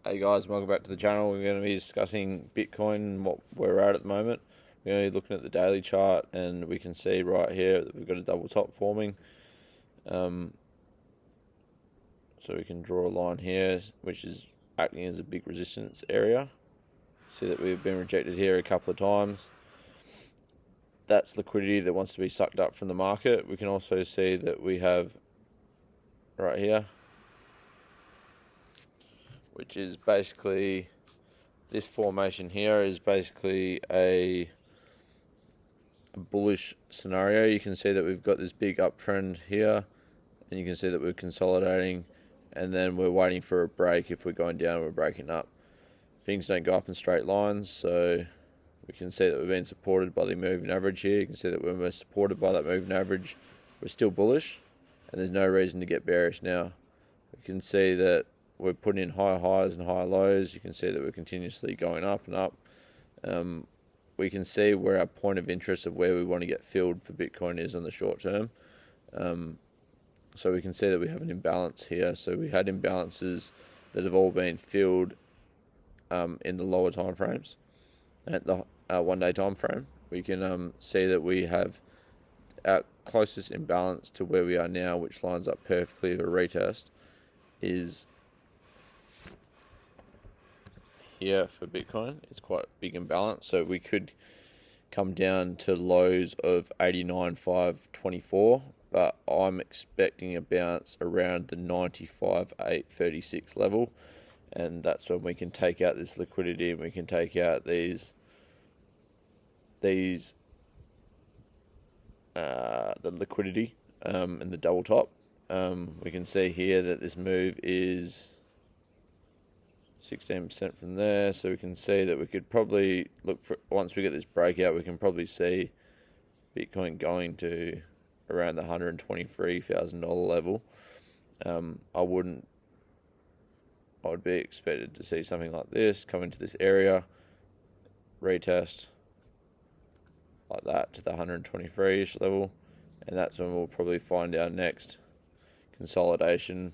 Hey guys, welcome back to the channel. We're going to be discussing Bitcoin and what we're at the moment. We're going to be looking at the daily chart, and we can see right here that we've got a double top forming. So we can draw a line here, which is acting as a big resistance area. See that we've been rejected here a couple of times. That's liquidity that wants to be sucked up from the market. We can also see that we have right here, which is basically, this formation here is basically a bullish scenario. You can see that we've got this big uptrend here, and you can see that we're consolidating, and then we're waiting for a break. If we're going down, we're breaking up. Things don't go up in straight lines, so we can see that we're being supported by the moving average here. You can see that when we're supported by that moving average, we're still bullish, and there's no reason to get bearish now. We can see that we're putting in higher highs and higher lows. You can see that we're continuously going up and up. We can see where our point of interest of where we want to get filled for Bitcoin is on the short term. So we can see that we have an imbalance here. So we had imbalances that have all been filled in the lower time frames. At the 1 day time frame, we can see that we have our closest imbalance to where we are now, which lines up perfectly to a retest, is here for Bitcoin. It's quite a big imbalance, so we could come down to lows of 89,524, but I'm expecting a bounce around the 95,836 level, and that's when we can take out this liquidity, and we can take out the liquidity and the double top. We can see here that this move is 16% from there, so we can see that we could probably look for, once we get this breakout, we can probably see Bitcoin going to around the $123,000 level. I would be expected to see something like this come into this area, retest like that to the 123-ish level, and that's when we'll probably find our next consolidation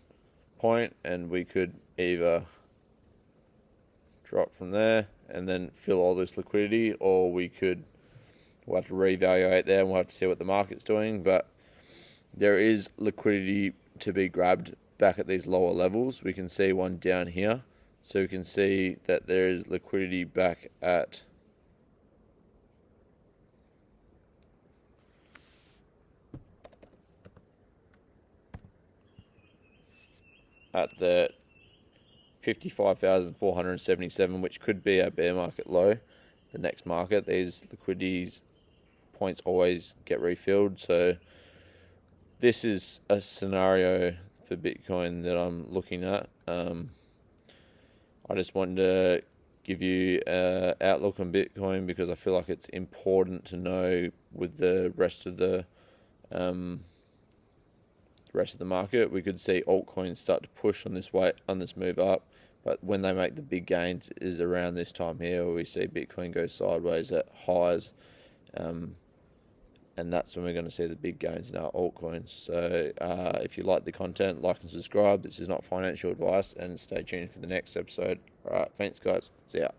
point, and we could either drop from there and then fill all this liquidity, or we'll have to reevaluate there, and we'll have to see what the market's doing. But there is liquidity to be grabbed back at these lower levels. We can see one down here, so we can see that there is liquidity back at the 55,477, which could be our bear market low. The next market, these liquidity points always get refilled. So this is a scenario for Bitcoin that I'm looking at. I just wanted to give you an outlook on Bitcoin because I feel like it's important to know with the rest of the market. We could see altcoins start to push on this move up, but when they make the big gains is around this time here where we see Bitcoin go sideways at highs, and that's when we're going to see the big gains in our altcoins. So if you like the content, like and subscribe. This is not financial advice, and stay tuned for the next episode. All right, thanks guys. See ya.